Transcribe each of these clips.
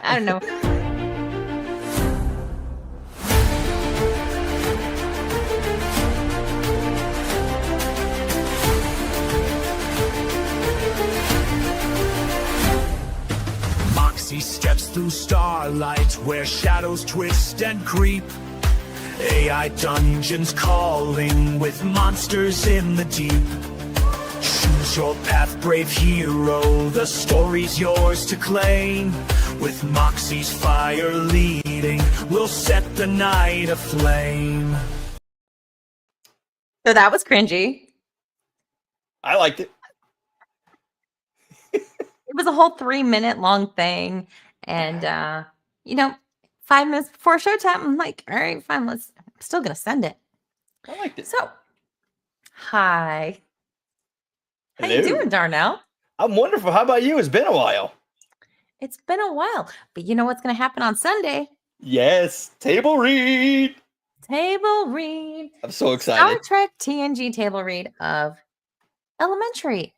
I don't know. Moxie steps through starlight where shadows twist and creep. AI dungeons calling with monsters in the deep. Choose your path, brave hero, the story's yours to claim. With Moxie's fire leading, we'll set the night aflame. So that was cringy. I liked it. It was a whole 3-minute long thing. And, 5 minutes before showtime, I'm like, all right, fine, I'm still going to send it. I liked it. So, hi. How Hello. you doing, Darnell? I'm wonderful. How about you? It's been a while. It's been a while. But you know what's going to happen on Sunday? Yes. Table read. Table read. I'm so excited. Star Trek TNG table read of Elementary,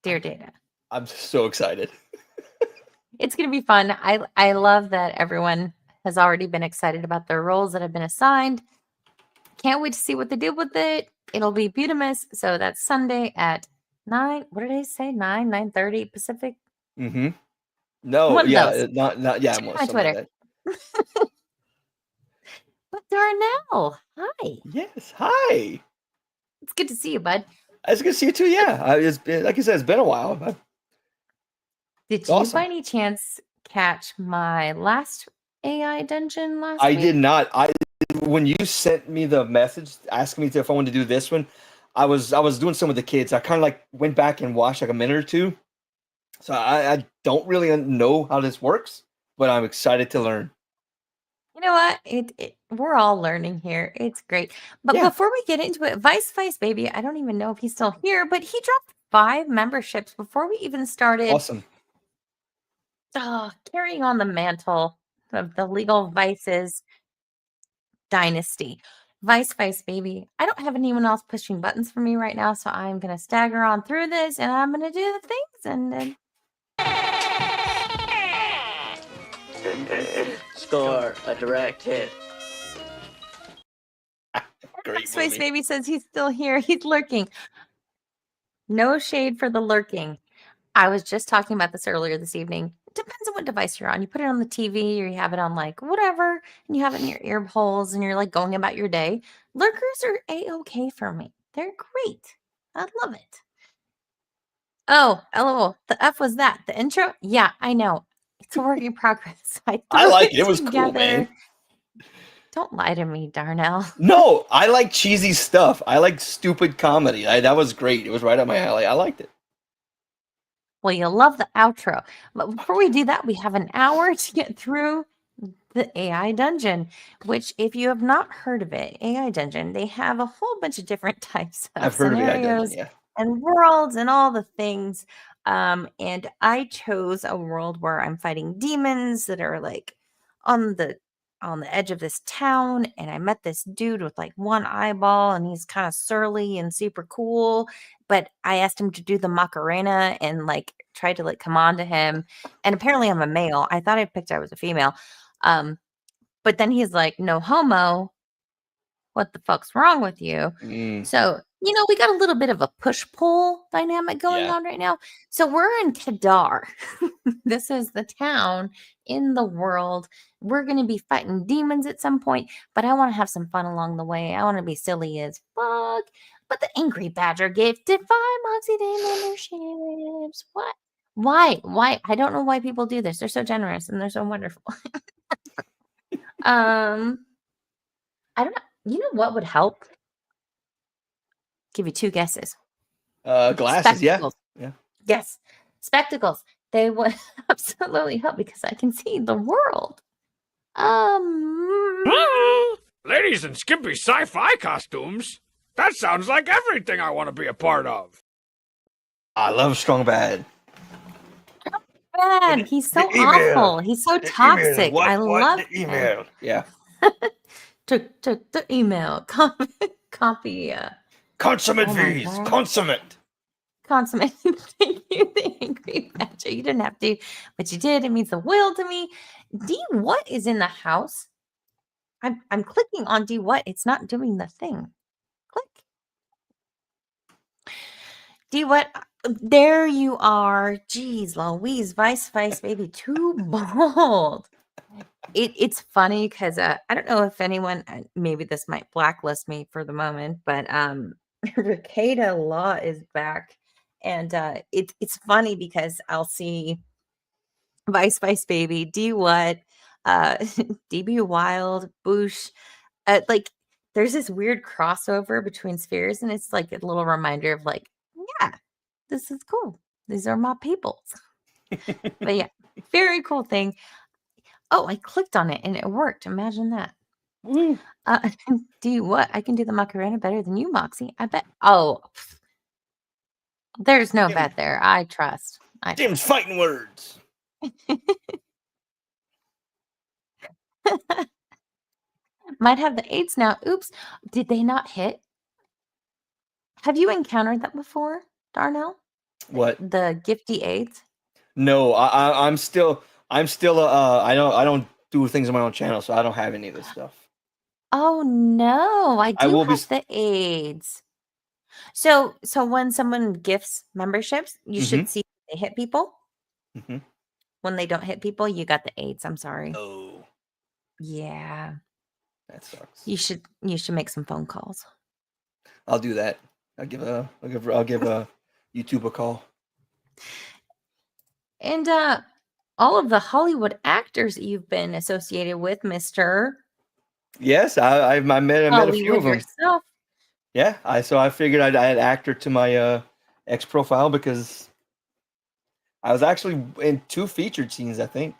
Dear Data. I'm so excited. It's going to be fun. I love that everyone has already been excited about their roles that have been assigned. Can't wait to see what they do with it. It'll be Beautimus. So that's Sunday at 9. What did I say? 9:30 Pacific? Mm-hmm. No, One of yeah, those. not yeah. Check my Twitter. But Darnell, hi. Yes. Hi. It's good to see you, bud. It's good to see you too. Yeah, it's been, like you said, it's been a while. Did you awesome. by any chance catch my last AI dungeon last I week? did not. When you sent me the message asking me if I wanted to do this one, I was doing some with the kids. I kind of like went back and watched like a minute or two. So I don't really know how this works, but I'm excited to learn. You know what? We're all learning here. It's great. But before we get into it, Vice baby, I don't even know if he's still here, but he dropped 5 memberships before we even started. Awesome. Carrying on the mantle of the Legal Vices dynasty. Vice baby. I don't have anyone else pushing buttons for me right now, so I'm going to stagger on through this, and I'm going to do the things, and then... Score a direct hit. Great Vice baby says he's still here. He's lurking. No shade for the lurking. I was just talking about this earlier this evening. Depends on what device you're on. You put it on the TV or you have it on like whatever, and you have it in your ear holes and you're like going about your day. Lurkers are a-okay for me. They're great. I love it. Oh, LOL. The F was that. The intro? Yeah, I know. It's a work in progress. I like it. It was cool, man. Don't lie to me, Darnell. No, I like cheesy stuff. I like stupid comedy. That was great. It was right up my alley. I liked it. Well, you'll love the outro. But before we do that, we have an hour to get through the AI Dungeon, which if you have not heard of it, AI Dungeon, they have a whole bunch of different types of scenarios and worlds and all the things. And I chose a world where I'm fighting demons that are like on the edge of this town, and I met this dude with like one eyeball, and he's kind of surly and super cool, but I asked him to do the Macarena and like tried to like come on to him, and apparently I'm a male. I thought I picked I was a female, but then he's like, no homo, what the fuck's wrong with you? So we got a little bit of a push-pull dynamic going on right now. So we're in Kadar. This is the town in the world. We're going to be fighting demons at some point, but I want to have some fun along the way. I want to be silly as fuck. But the Angry Badger gifted 5 Moxie Day memberships. What? Why? I don't know why people do this. They're so generous and they're so wonderful. I don't know. You know what would help? Give you 2 guesses. Glasses, Spectacles. yeah. Yes. Spectacles. They would absolutely help because I can see the world. Ladies in skimpy sci-fi costumes? That sounds like everything I want to be a part of. I love Strong Bad. Bad. He's so awful. He's so toxic. I love the email. Yeah. Took the email. Copy. Consummate V's. Consummate. consummate. Thank you, the angry badger. You didn't have to, but you did. It means the will to me. D, what is in the house? I'm clicking on D, what? It's not doing the thing. Click. D, what? There you are. Jeez, Louise, Vice, baby, too bold. It's funny because I don't know if anyone, maybe this might blacklist me for the moment, but Ricada Law is back, and it's funny because I'll see Vice baby, D what, DB Wild, Boosh, like there's this weird crossover between spheres, and it's like a little reminder of like, yeah, this is cool. These are my peoples. But yeah, very cool thing. Oh, I clicked on it and it worked. Imagine that. Woo. Do what? I can do the Macarena better than you, Moxie. I bet. Oh, there's no bet there. I trust. Jim's fighting words. Might have the AIDS now. Oops. Did they not hit? Have you encountered that before, Darnell? What? The gifty AIDS? No, I'm still I don't do things on my own channel, so I don't have any of this stuff. Oh no, I do will be have the AIDS. So when someone gifts memberships, you should see they hit people. Mhm. When they don't hit people, you got the AIDS. I'm sorry. Oh, Yeah. that sucks. You should make some phone calls. I'll do that. I'll give YouTube a call. And all of the Hollywood actors that you've been associated with, Mr. Yes, I met a few of them. Yourself. Yeah, I figured I'd add actor to my X profile because I was actually in 2 featured scenes, I think.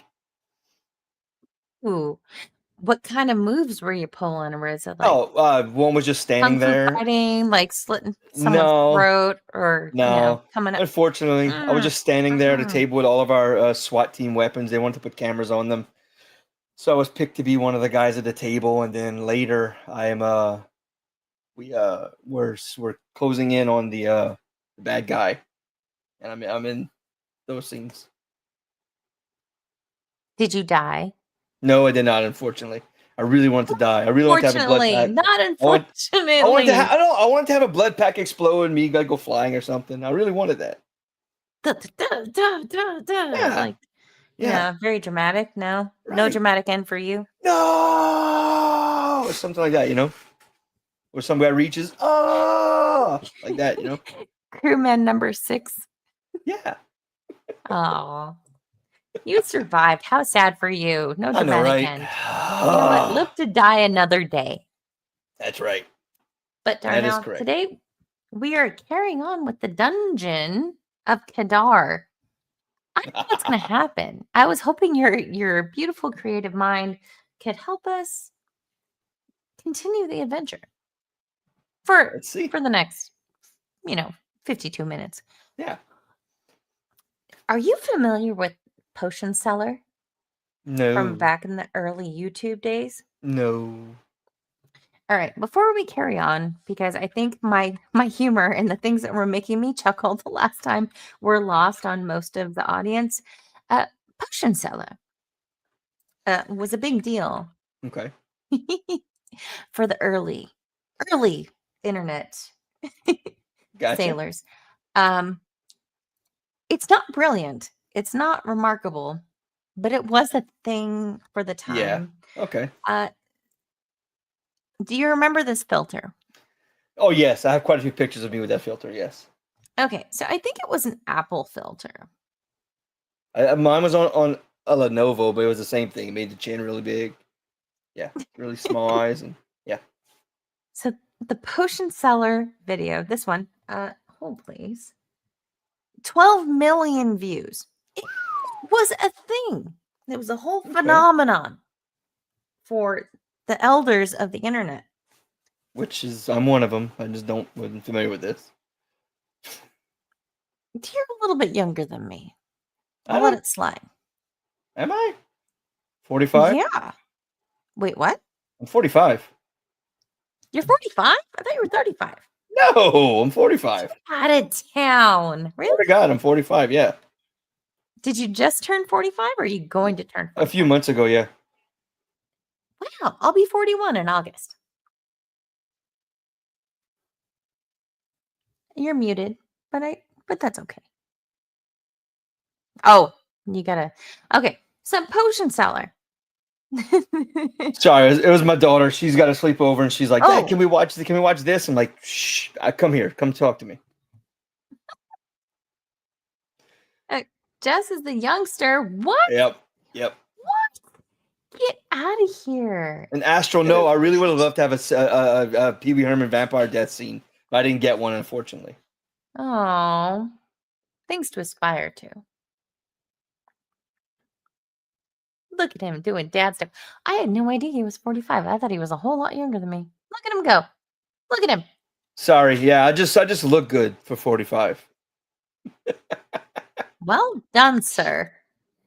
Ooh. What kind of moves were you pulling? Or is it like one was just standing kung fu there. fighting, like slitting someone's throat, or No. coming up? Unfortunately, I was just standing there at a table with all of our SWAT team weapons. They wanted to put cameras on them, so I was picked to be one of the guys at the table. And then later, we're closing in on the bad guy, and I'm in those scenes. Did you die? No, I did not. Unfortunately, I really wanted to die. I really wanted to have a blood pack. Not unfortunately. I wanted to have a blood pack explode and me go flying or something. I really wanted that. Yeah, very dramatic. No, no Right. dramatic end for you. No, or something like that, where some guy reaches, like that, Crewman number 6. Yeah. Oh, you survived. How sad for you. No I dramatic know, right? end. You know what? Live to die another day. That's right. But That is Darnell, correct. today we are carrying on with the dungeon of Kadar. I don't know what's going to happen. I was hoping your beautiful creative mind could help us continue the adventure for Let's see. the next 52 minutes. Yeah. Are you familiar with Potion Seller No. from back in the early YouTube days? No. All right, before we carry on, because I think my humor and the things that were making me chuckle the last time were lost on most of the audience. Potion Seller was a big deal Okay. for the early internet Gotcha. sailors. It's not brilliant. It's not remarkable, but it was a thing for the time. Yeah. Okay. Do you remember this filter? Oh yes, I have quite a few pictures of me with that filter. Yes. Okay, so I think it was an Apple filter. Mine was on a Lenovo, but it was the same thing. It made the chin really big. Yeah, really small eyes, and yeah. So the Potion Seller video, this one, hold please. 12 million views. It was a thing. It was a whole phenomenon for the elders of the internet. Which is, I'm one of them. I just wasn't familiar with this. You're a little bit younger than me. I'll let it slide. Am I? 45? Yeah. Wait, what? I'm 45. You're 45? I thought you were 35. No, I'm 45. Out of town. Swear Really? to God, I'm 45. Yeah, Did you just turn 45 or are you going to turn a few 45? months ago. Yeah. Wow, I'll be 41 in August. You're muted, but that's okay. Oh, you gotta. Okay, so potion seller. Sorry, it was my daughter. She's got a sleepover, and she's like, "Dad, Oh, can we watch? Can we watch this?" I'm like, "Shh, come here, come talk to me." Jess is the youngster. What? Yep, yep. Get out of here. And Astro, no, I really would have loved to have a Pee Wee Herman vampire death scene, but I didn't get one, unfortunately. Oh, things to aspire to. Look at him doing dad stuff. I had no idea he was 45. I thought he was a whole lot younger than me. Look at him go. Look at him. Sorry, yeah, I just look good for 45. Well done, sir.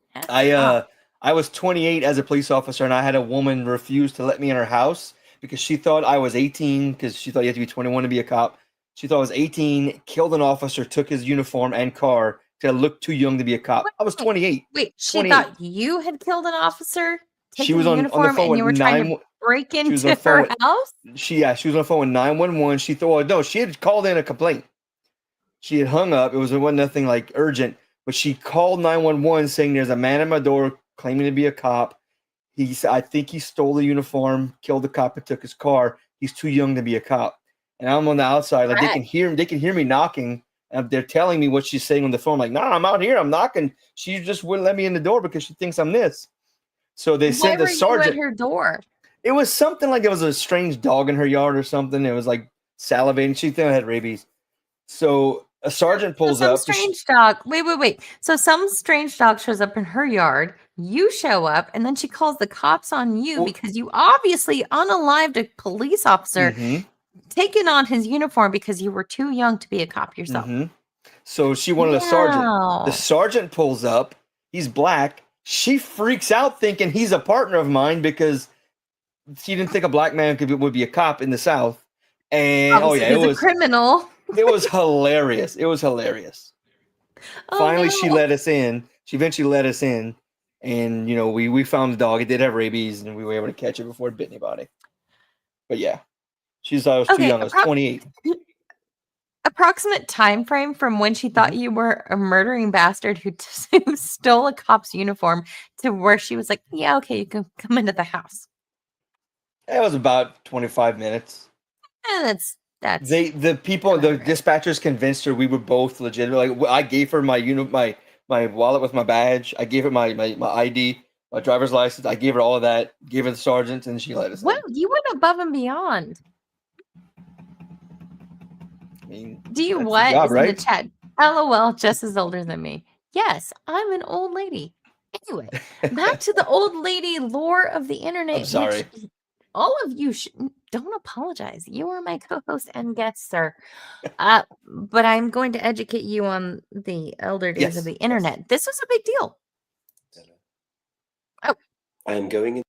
Hats off. I was 28 as a police officer, and I had a woman refuse to let me in her house because she thought I was 18 because she thought you had to be 21 to be a cop. She thought I was 18, killed an officer, took his uniform and car to look too young to be a cop. I was 28. Wait, she 28. thought you had killed an officer, She taken was the on the uniform, phone and with you were trying to 9. break She was into on the phone her with, house? she was on the phone with 911. She thought, no, she had called in a complaint. She had hung up. It wasn't nothing like urgent, but she called 911 saying there's a man at my door claiming to be a cop. I think he stole the uniform, killed the cop, and took his car. He's too young to be a cop. And I'm on the outside, like Correct. they can hear me knocking, and they're telling me what she's saying on the phone. Like, no, I'm out here, I'm knocking. She just wouldn't let me in the door because she thinks I'm this. So they Why sent the were you sergeant. at her door? It was something like there was a strange dog in her yard or something. It was like salivating. She thought I had rabies. So a sergeant So pulls some up. strange dog. Wait. So some strange dog shows up in her yard. You show up, and then she calls the cops on you Well, because you obviously unalived a police officer, taking on his uniform because you were too young to be a cop yourself. So she wanted a sergeant. The Wow. sergeant pulls up. He's black. She freaks out thinking he's a partner of mine because she didn't think a black man would be a cop in the South. And Obviously, he's a criminal. it was hilarious. It was hilarious. Oh, Finally, she no. let us in. She eventually let us in, and we found the dog. It did have rabies, and we were able to catch it before it bit anybody. But yeah, she thought I was too young. I was 28. Approximate time frame from when she thought you were a murdering bastard who stole a cop's uniform to where she was like, yeah, okay, you can come into the house. It was about 25 minutes. And that's The dispatchers convinced her we were both legitimate. Like I gave her my my wallet with my badge. I gave her my ID, my driver's license. I gave her all of that. Gave her the sergeant, and she let us well, in. you went above and beyond. I mean, Do you that's the what? job, Is in right? the chat. LOL, Jess is older than me. Yes, I'm an old lady. Anyway, back to the old lady lore of the internet. I'm sorry. Which all of you don't apologize. You are my co-host and guest, sir. But I'm going to educate you on the elder days of the internet. This was a big deal. Oh. I am going in.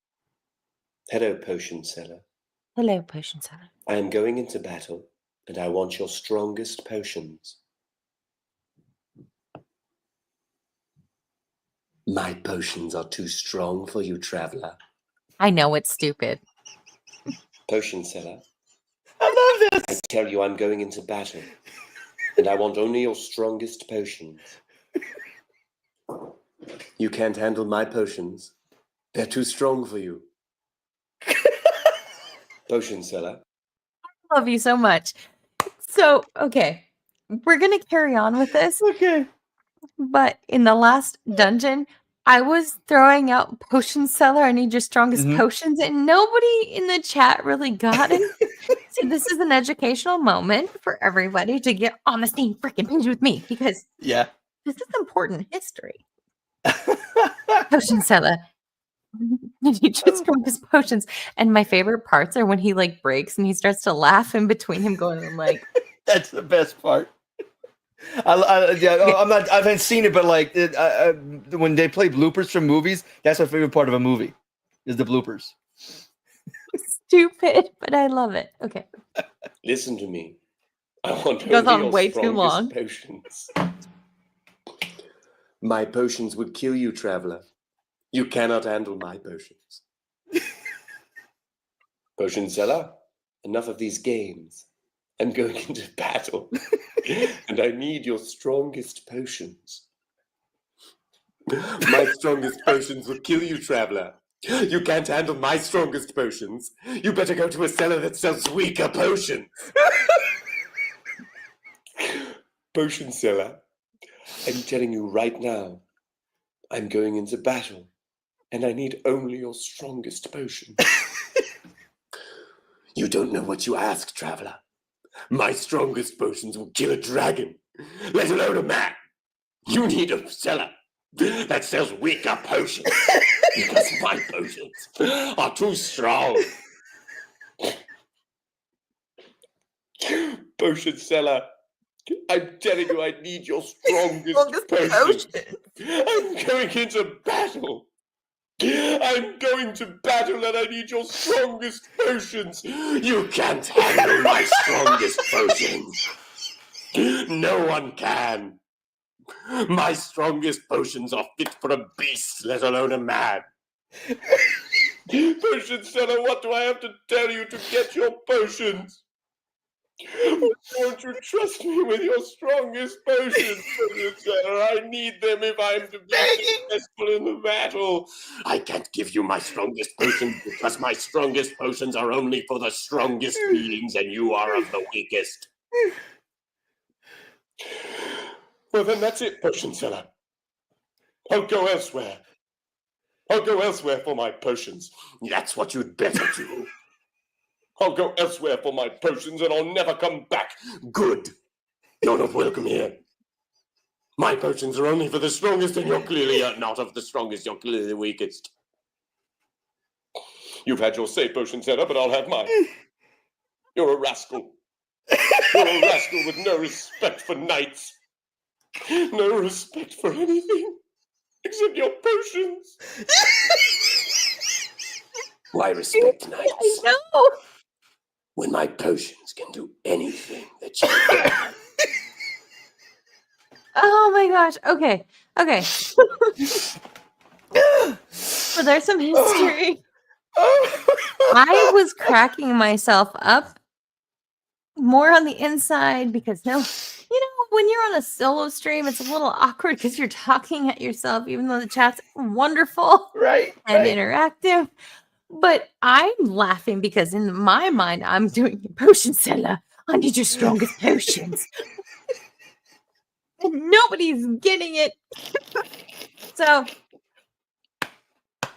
Hello, potion seller. Hello, potion seller. I am going into battle, and I want your strongest potions. My potions are too strong for you, traveler. I know it's stupid. Potion seller. I love I this. tell you I'm going into battle, and I want only your strongest potions. You can't handle my potions. They're too strong for you. Potion seller. Love you so much. So, okay. We're going to carry on with this. Okay. But in the last dungeon, I was throwing out potion seller. I need your strongest potions. And nobody in the chat really got it. So this is an educational moment for everybody to get on the same freaking page with me because Yeah. this is important history. Potion seller. He just drunk his potions. And my favorite parts are when he like breaks and he starts to laugh in between him going, I'm like, That's the best part. I haven't seen it, but like when they play bloopers from movies, that's my favorite part of a movie is the bloopers. stupid, but I love it. Okay. Listen to me. I want Goes only on your way too strongest long. potions. My potions would kill you, traveler. You cannot handle my potions. Potion seller, enough of these games. I'm going into battle, and I need your strongest potions. My strongest potions will kill you, traveler. You can't handle my strongest potions. You better go to a cellar that sells weaker potions. Potion seller, I'm telling you right now, I'm going into battle, and I need only your strongest potion. You don't know what you ask, traveler. My strongest potions will kill a dragon, let alone a man. You need a seller that sells weaker potions, because my potions are too strong. Potion seller, I'm telling you, I need your strongest potions. I'm going into battle. I'm going to battle and I need your strongest potions. You can't handle my strongest potions. No one can. My strongest potions are fit for a beast, let alone a man. Potion seller, what do I have to tell you to get your potions? Won't you trust me with your strongest potions, Potion seller? I need them if I'm to be successful in the battle. I can't give you my strongest potions because my strongest potions are only for the strongest beings and you are of the weakest. Well, then that's it, potion seller. I'll go elsewhere. I'll go elsewhere for my potions. That's what you'd better do. I'll go elsewhere for my potions and I'll never come back. Good. You're not welcome here. My potions are only for the strongest and you're clearly not of the strongest. You're clearly the weakest. You've had your say, potion seller, but I'll have mine. You're a rascal. You're a rascal with no respect for knights. No respect for anything except your potions. Why respect knights? I know. When my potions can do anything that you can. Oh my gosh. Okay. Okay. So there's some history. I was cracking myself up more on the inside because when you're on a solo stream, it's a little awkward because you're talking at yourself, even though the chat's wonderful and interactive. But I'm laughing because in my mind, I'm doing potion seller. I need your strongest potions. And nobody's getting it. So, a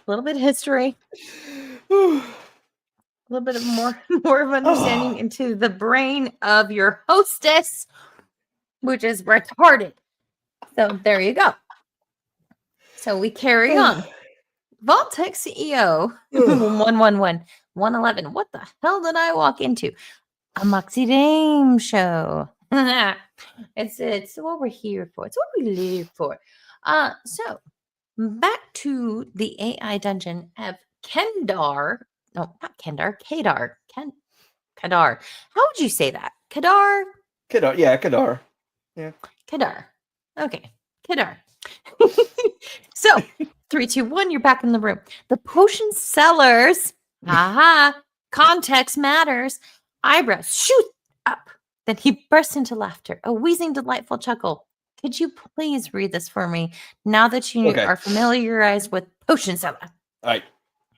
little bit of history. A little bit of more of understanding into the brain of your hostess, which is retarded. So there you go. So we carry on. Vault-Tec CEO 111. What the hell did I walk into? A Moxie Dame show. It's what we're here for. It's what we live for. So back to the AI dungeon of Kendar. No, not Kendar. Kadar. Kadar. How would you say that? Kadar? Kadar. Yeah, Kadar. Yeah. Kadar. Okay. Kadar. So 3, 2, 1, you're back in the room. The potion sellers, context matters. Eyebrows shoot up. Then he bursts into laughter, a wheezing, delightful chuckle. Could you please read this for me now that you are familiarized with potion seller? All right.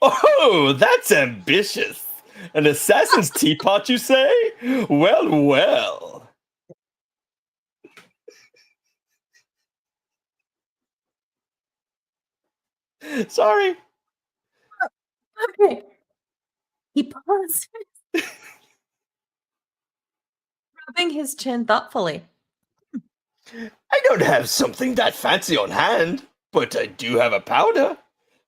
Oh, that's ambitious. An assassin's teapot, you say? Well, well. Sorry. Okay. He paused, rubbing his chin thoughtfully. I don't have something that fancy on hand, but I do have a powder.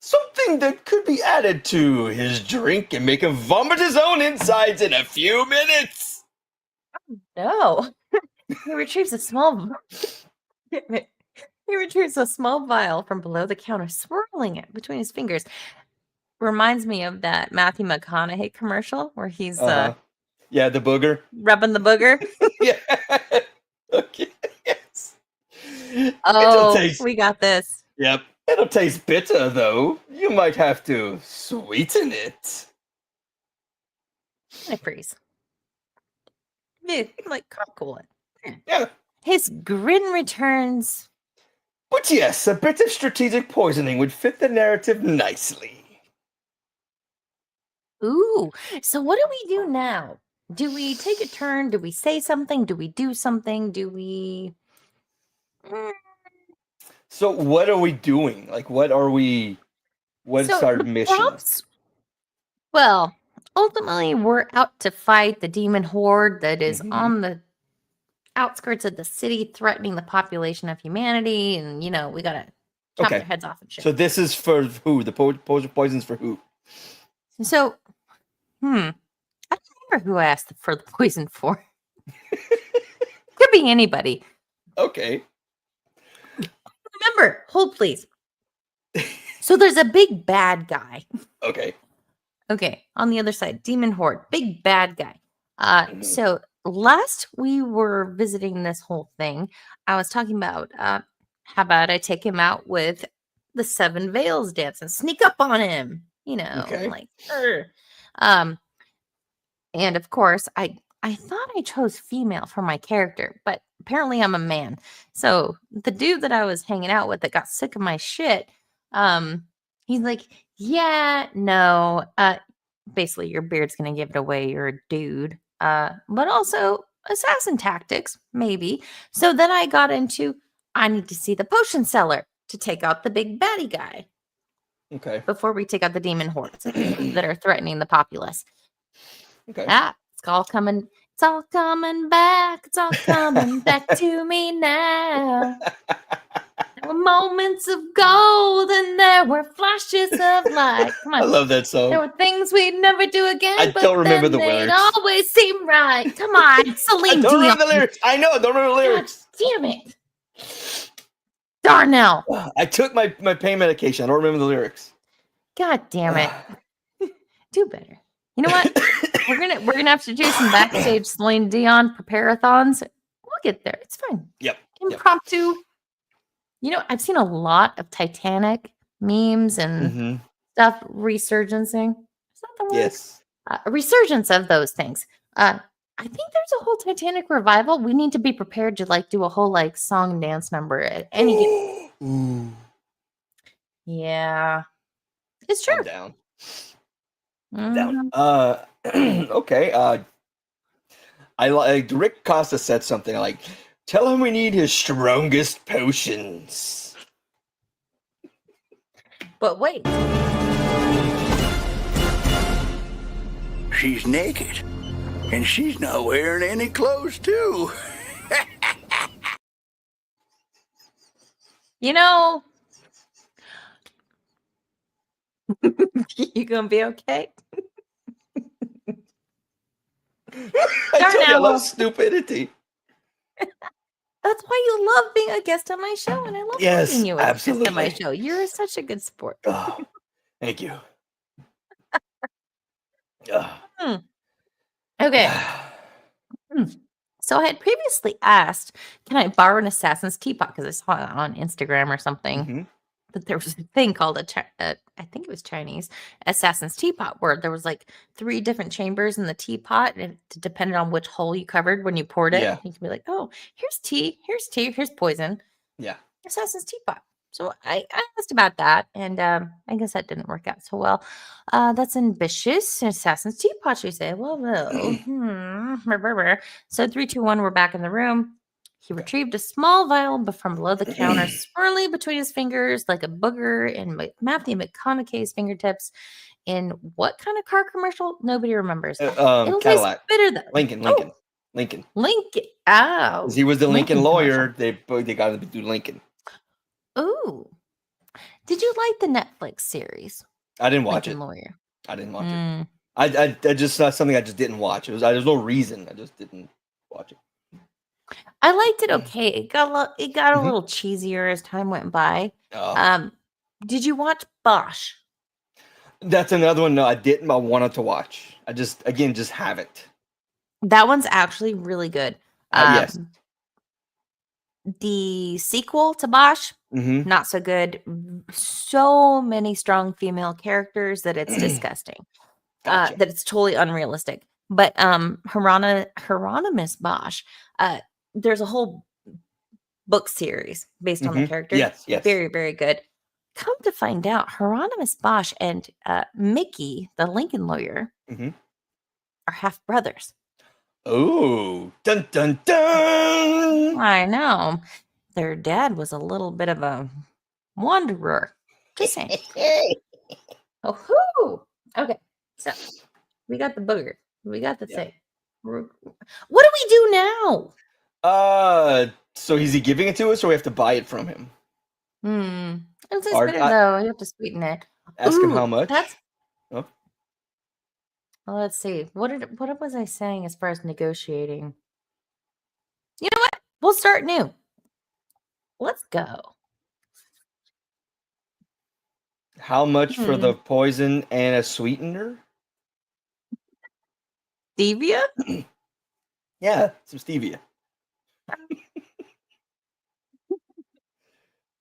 Something that could be added to his drink and make him vomit his own insides in a few minutes. No. He retrieves a small vial from below the counter, swirling it between his fingers. Reminds me of that Matthew McConaughey commercial where he's yeah, the booger. rubbing the booger. Yeah. Okay. Yes. It'll Oh, taste. we got this. Yep. It'll taste bitter, though. You might have to sweeten it. I freeze. Yeah, like cool it. Yeah. His grin returns. But yes, a bit of strategic poisoning would fit the narrative nicely. Ooh, so what do we do now? Do we take a turn? Do we say something? Do we do something? Do we... Mm, So what are we doing? Like, what are we? What's So our the mission? prompts... Well, ultimately, we're out to fight the demon horde that is Mhm. on the outskirts of the city, threatening the population of humanity, and, we gotta chop Okay. their heads off and shit. So this is for who? The poison's for who? So, I don't remember who I asked for the poison for. Could be anybody. Okay. Remember, hold please. So there's a big bad guy. Okay. Okay, on the other side, demon horde, big bad guy. Mhm. So last we were visiting this whole thing, I was talking about how about I take him out with the 7 veils dance and sneak up on him, Okay. like and of course I thought I chose female for my character, but apparently I'm a man. So the dude that I was hanging out with that got sick of my shit, he's like, yeah, no, basically your beard's gonna give it away, you're a dude. But also assassin tactics, maybe. So then I got into I need to see the potion seller to take out the big baddie guy Okay. before we take out the demon hordes that are threatening the populace. Okay. It's all coming back. It's all coming back to me now. There were moments of gold and there were flashes of light. Come I on. love that song. There were things we'd never do again. I but don't remember then the they'd lyrics. always seem right. Come on, I Celine don't Dion. remember the lyrics. I know. I don't remember the God lyrics. damn it. Darnell. I took my pain medication. I don't remember the lyrics. God damn it. Do better. You know what? We're gonna have to do some backstage Celine Dion preparathons. We'll get there. It's fine. Yep. Impromptu. I've seen a lot of Titanic memes and Mm-hmm. stuff resurgencing. Is that the word? Yes. A resurgence of those things. I think there's a whole Titanic revival. We need to be prepared to do a whole song and dance number at any. Ooh. Yeah, it's true. I'm down. Mhm. Down. Okay. I like Rick Costa said something like, "Tell him we need his strongest potions." But wait, She's naked, and she's not wearing any clothes, too. you gonna be okay? I told you I Darnell. love stupidity. That's why you love being a guest on my show, and I love Yes, having you as a guest on my absolutely. show. You're such a good sport. Oh, thank you. Ugh. Okay. So I had previously asked, can I borrow an assassin's teapot? Because I saw it on Instagram or something. Mhm. That there was a thing called I think it was Chinese assassin's teapot, where there was 3 different chambers in the teapot, and it depended on which hole you covered when you poured it. Yeah. You could be like, oh, here's tea, here's poison. Yeah. Assassin's teapot. So I asked about that, and I guess that didn't work out so well. That's ambitious. Assassin's teapot, you say? Well, So 3, 2, 1. We're back in the room. He retrieved a small vial from below the counter, swirly between his fingers like a booger in Matthew McConaughey's fingertips. In what kind of car commercial? Nobody remembers. It'll taste Cadillac. bitter though. Lincoln. Oh, Lincoln. Oh, 'Cause he was the Lincoln commercial. lawyer. They got to do Lincoln. Ooh. Did you like the Netflix series? I didn't watch Lincoln it. Lawyer. I didn't watch it. I just saw something I just didn't watch. There's no reason. I just didn't watch it. I liked it okay. It got a Mhm. little cheesier as time went by. Oh. Did you watch Bosch? That's another one. No, I didn't. I wanted to watch. I just haven't. That one's actually really good. Yes. The sequel to Bosch, Mm-hmm. not so good. So many strong female characters that it's disgusting. Gotcha. That it's totally unrealistic. But Hieronymus Bosch, there's a whole book series based on the character. Yes, yes. Very, very good. Come to find out, Hieronymus Bosch and Mickey, the Lincoln lawyer, Mm-hmm. are half brothers. Oh, dun dun dun! I know. Their dad was a little bit of a wanderer. Just saying. Oh, okay. So we got the booger. We got the thing. What do we do now? So is he giving it to us, or we have to buy it from him? It's Or- expensive though. You have to sweeten it. Ask him Ooh, how much. Well, let's see. What was I saying as far as negotiating? You know what? We'll start new. Let's go. How much for the poison and a sweetener? Stevia? Yeah, some stevia.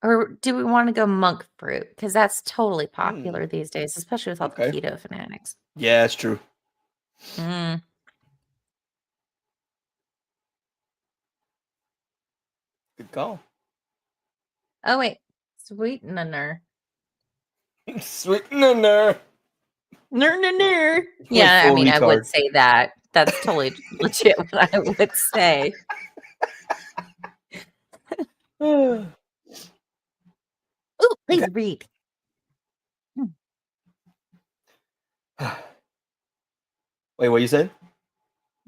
Or do we want to go monk fruit? Because that's totally popular these days, especially with all the keto fanatics. Yeah, that's true. Mm. Good call. Oh, wait. Sweetener. Sweetener. No. Yeah, I mean, I would say that. That's totally legit what I would say. Ooh, please read. Wait, what you said?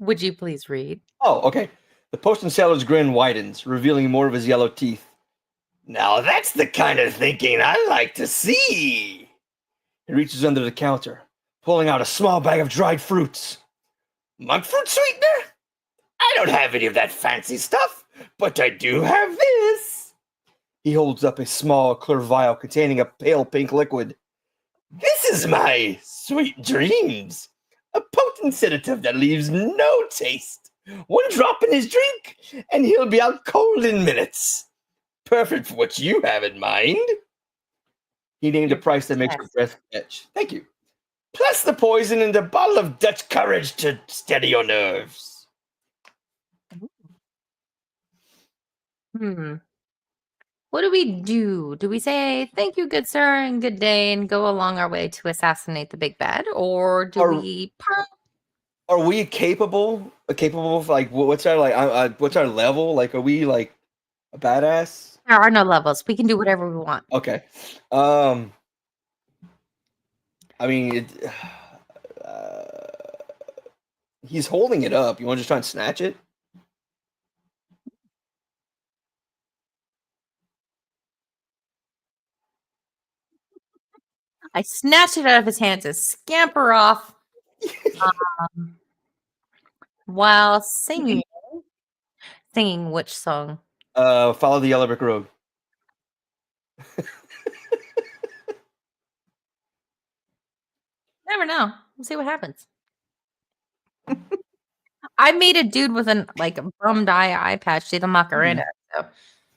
Would you please read? Oh, okay. The potion seller's grin widens, revealing more of his yellow teeth. Now that's the kind of thinking I like to see. He reaches under the counter, pulling out a small bag of dried fruits. Monk fruit sweetener? I don't have any of that fancy stuff, but I do have this. He holds up a small, clear vial containing a pale pink liquid. This is my sweet dreams. A potent sedative that leaves no taste. One drop in his drink, and he'll be out cold in minutes. Perfect for what you have in mind. He named a price that makes your breath catch. Thank you. Plus the poison and a bottle of Dutch courage to steady your nerves. What do we do? Do we say, thank you, good sir, and good day, and go along our way to assassinate the big bad? Or do we... Are we capable of, like, what's our level? Like, are we, like, a badass? There are no levels. We can do whatever we want. Okay. I mean, he's holding it up. You want to just try and snatch it? I snatch it out of his hands and scamper off while singing. Singing which song? Follow the Yellow Brick Road. Never know. We'll see what happens. I made a dude with a bummed eye patch do the Macarena. So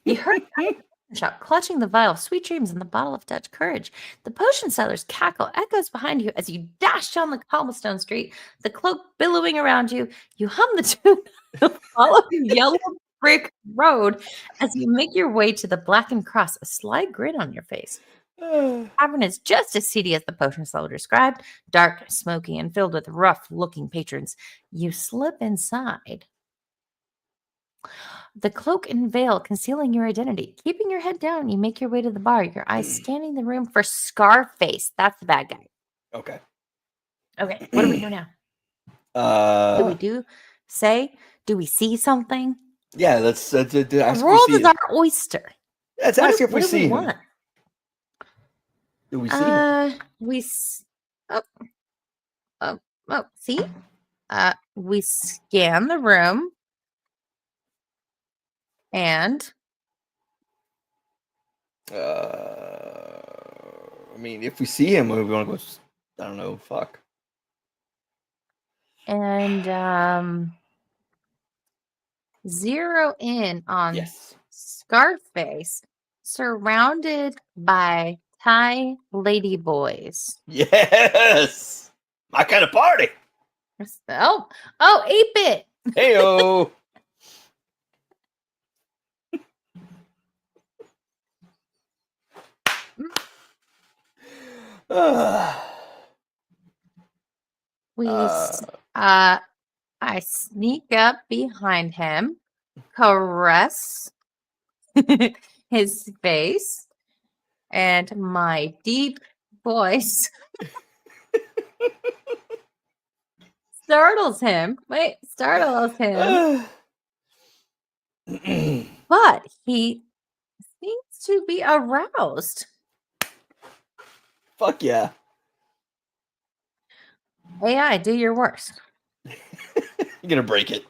you heard that shot, clutching the vial of sweet dreams and the bottle of Dutch courage. The potion seller's cackle echoes behind you as you dash down the cobblestone street, the cloak billowing around you. You hum the tune of Follow the Yellow Brick Road as you make your way to the blackened cross, a sly grin on your face. The tavern is just as seedy as the potion seller described, dark, smoky, and filled with rough-looking patrons. You slip inside. The cloak and veil concealing your identity. Keeping your head down, you make your way to the bar, your eyes scanning the room for Scarface. That's the bad guy. Okay. Okay, what do we do now? Do we see something? Yeah, let's ask The world is our oyster. Let's ask if we see him. Do we see him? See? We scan the room. And? I mean, if we see him, we want to go, I don't know, fuck. And, zero in on Scarface, surrounded by Thai lady boys. Yes, my kind of party. Oh, 8-bit. Heyo. I sneak up behind him, caress his face, and my deep voice startles him. But he seems to be aroused. Fuck yeah. AI, do your worst. You're gonna break it.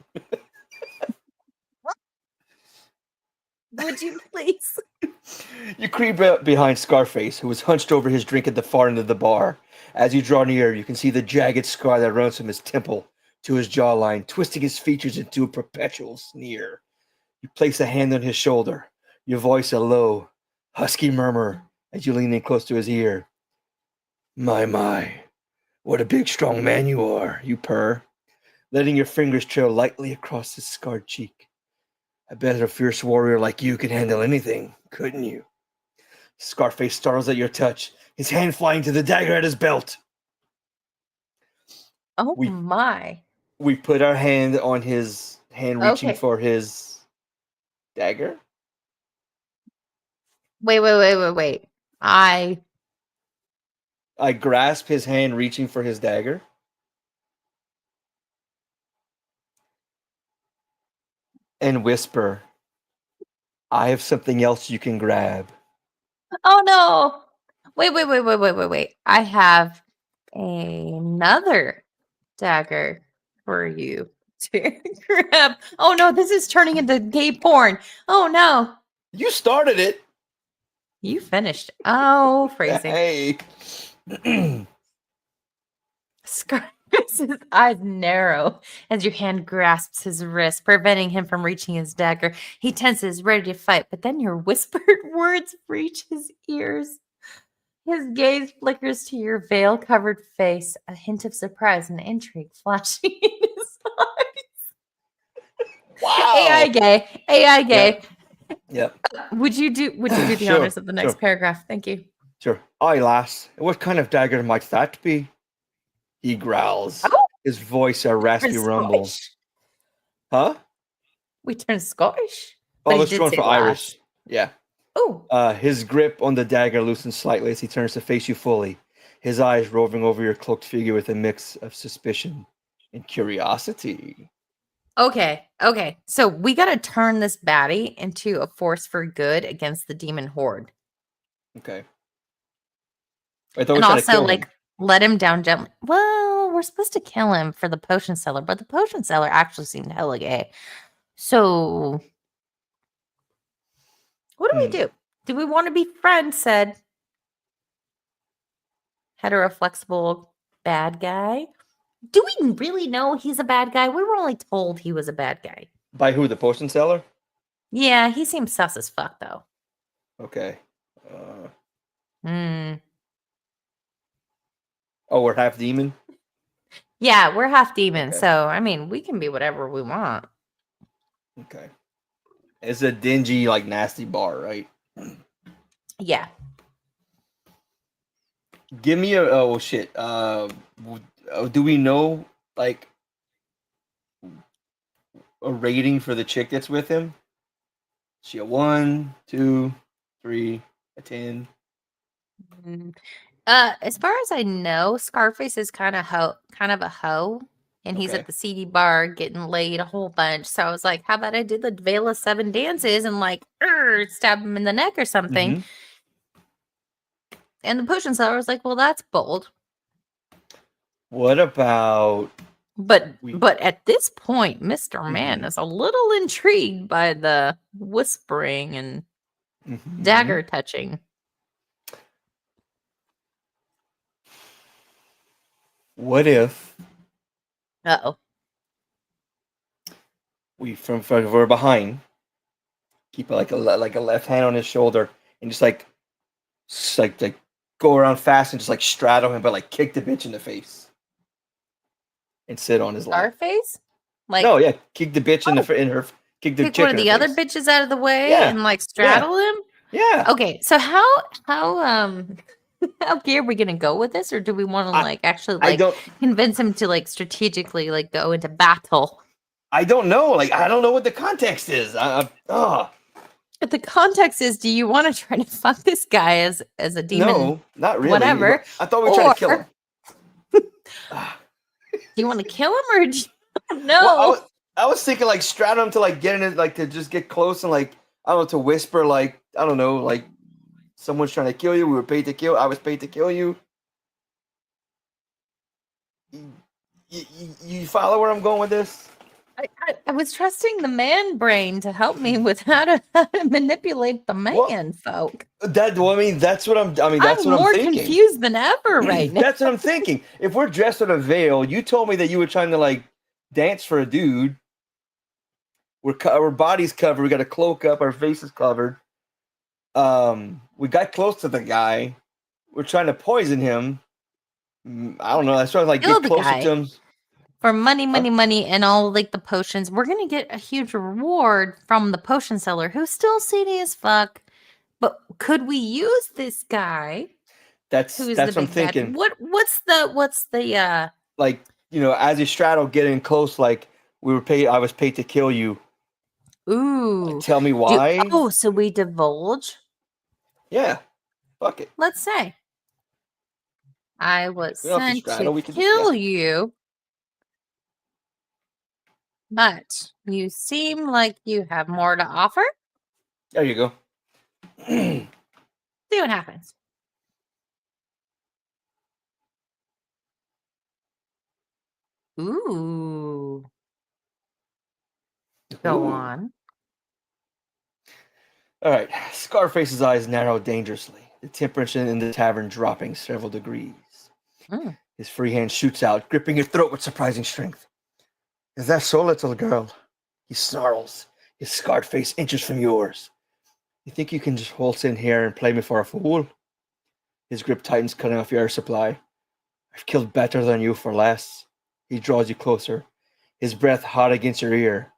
Would you please? You creep up behind Scarface, who is hunched over his drink at the far end of the bar. As you draw near, you can see the jagged scar that runs from his temple to his jawline, twisting his features into a perpetual sneer. You place a hand on his shoulder, your voice a low, husky murmur as you lean in close to his ear. My, what a big, strong man you are, you purr, letting your fingers trail lightly across his scarred cheek. I bet a fierce warrior like you could handle anything, couldn't you? Scarface startles at your touch, his hand flying to the dagger at his belt. Oh my. We put our hand on his hand, reaching for his dagger. Wait. I grasp his hand, reaching for his dagger. And whisper, I have something else you can grab. Oh no. Wait. I have another dagger for you to grab. Oh no, this is turning into gay porn. Oh no. You started it. You finished. Oh, phrasing. Hey. Scarface's eyes narrow as your hand grasps his wrist, preventing him from reaching his dagger. He tenses, ready to fight, but then your whispered words reach his ears. His gaze flickers to your veil-covered face, a hint of surprise and intrigue flashing in his eyes. Wow. AI gay. Yep. Would you do the Sure, honors of the next sure. paragraph? Thank you. Sure. Aye, lass. What kind of dagger might that be? He growls. Oh, His voice a raspy rumble. Scottish. Huh? We turned Scottish. Oh, But he let's did go say for lass. Irish. Yeah. Oh. His grip on the dagger loosens slightly as he turns to face you fully, his eyes roving over your cloaked figure with a mix of suspicion and curiosity. Okay. So we got to turn this baddie into a force for good against the demon horde. Okay. I thought we And tried to also, kill like, him. let him down gently. Well, we're supposed to kill him for the potion seller, but the potion seller actually seemed hella gay. So, what do we do? Do we want to be friends, said heteroflexible bad guy? Do we really know he's a bad guy? We were only told he was a bad guy. By who? The potion seller? Yeah, he seems sus as fuck, though. Okay. Hmm. Oh, we're half demon? Yeah, we're half demon, Okay. so I mean, we can be whatever we want. Okay. It's a dingy, like, nasty bar, right? Yeah. Give me a... Oh, shit. Do we know, like, a rating for the chick that's with him? Is she a 1, 2, 3, a 10? As far as I know, Scarface is kind of a hoe, and he's Okay. at the seedy bar getting laid a whole bunch. So I was like, how about I do the Veil of Seven Dances and like stab him in the neck or something? Mhm. And the potion seller was like, well, that's bold. What about... But at this point, Mr. Man Mhm. is a little intrigued by the whispering and Mhm. dagger touching. What if Uh-oh. we, from we're behind, keep like a left hand on his shoulder, and just like go around fast and just like straddle him, but like kick the bitch in the face and sit on his lap. Scarface? Like, No, yeah, kick the bitch in her, kick the kick chick one of in the her other face. bitches out of the way Yeah, and like straddle him? Yeah. Okay, so how how are we gonna go with this, or do we want to like actually I like don't. convince him to like strategically like go into battle? I don't know. Like, I don't know what the context is. But the context is, do you want to try to fuck this guy as a demon? No, not really. Whatever. I thought we were trying to kill him. Do you want to kill him or do you... no? Well, I was thinking like straddle him to like get in it, like to just get close and like I don't know, to whisper like I don't know, like someone's trying to kill you. We were paid to kill. I was paid to kill you. You follow where I'm going with this? I was trusting the man brain to help me with how to manipulate the man folk. That's what I'm that's what more I'm thinking. confused than ever right now. That's what I'm thinking. If we're dressed in a veil, you told me that you were trying to like dance for a dude. Our body's covered. We got a cloak up. Our face is covered. We got close to the guy. We're trying to poison him. I don't know. I sort of like Kill get the closer guy. to him. For money, and all like the potions, we're gonna get a huge reward from the potion seller, who's still seedy as fuck. But could we use this guy? That's what I'm thinking. What's the like, you know, as you straddle getting close, like I was paid to kill you. Ooh. Tell me why. So we divulge? Yeah. Fuck it. Let's say I was sent to kill you. But you seem like you have more to offer. There you go. See what happens. Ooh. Go on. All right. Scarface's eyes narrowed dangerously, the temperature in the tavern dropping several degrees. His free hand shoots out, gripping your throat with surprising strength. Is that so, little girl? He snarls, his scarred face inches from yours. You think you can just waltz in here and play me for a fool? His grip tightens, cutting off your air supply. I've killed better than you for less. He draws you closer, his breath hot against your ear.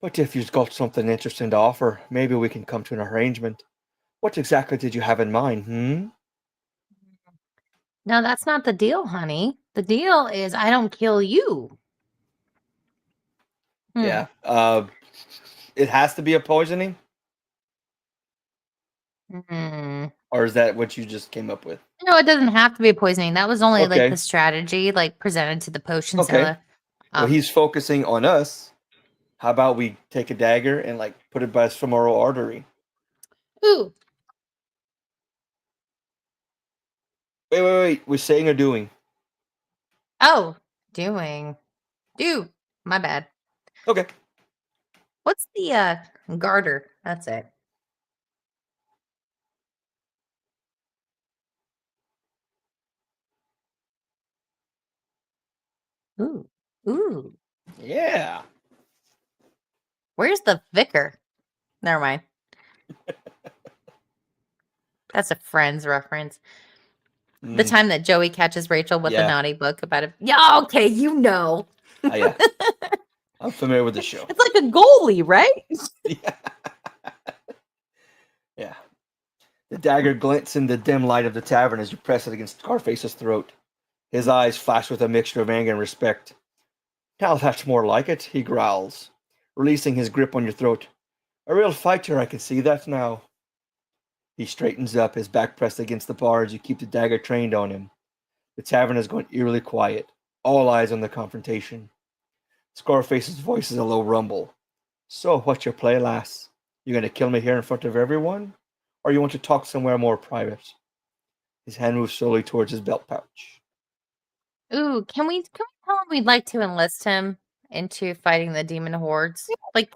But if you've got something interesting to offer, maybe we can come to an arrangement. What exactly did you have in mind, No, that's not the deal, honey. The deal is I don't kill you. Yeah. It has to be a poisoning? Or is that what you just came up with? No, it doesn't have to be a poisoning. That was only like the strategy like presented to the potion seller. Well, he's focusing on us. How about we take a dagger and like put it by his femoral artery? Ooh. Wait. We're saying or doing? Oh, doing. Do. My bad. Okay. What's the garter? That's it. Ooh. Yeah. Where's the vicar? Never mind. That's a Friends reference. The time that Joey catches Rachel with the naughty book about it. Yeah, okay, you know. Yeah. I'm familiar with the show. It's like a goalie, right? Yeah. The dagger glints in the dim light of the tavern as you press it against Scarface's throat. His eyes flash with a mixture of anger and respect. Now that's more like it, he growls, releasing his grip on your throat. A real fighter, I can see that now. He straightens up, his back pressed against the bar as you keep the dagger trained on him. The tavern has gone eerily quiet, all eyes on the confrontation. Scarface's voice is a low rumble. So, what's your play, lass? You gonna kill me here in front of everyone? Or you want to talk somewhere more private? His hand moves slowly towards his belt pouch. Ooh, can we tell him we'd like to enlist him into fighting the demon hordes? Like,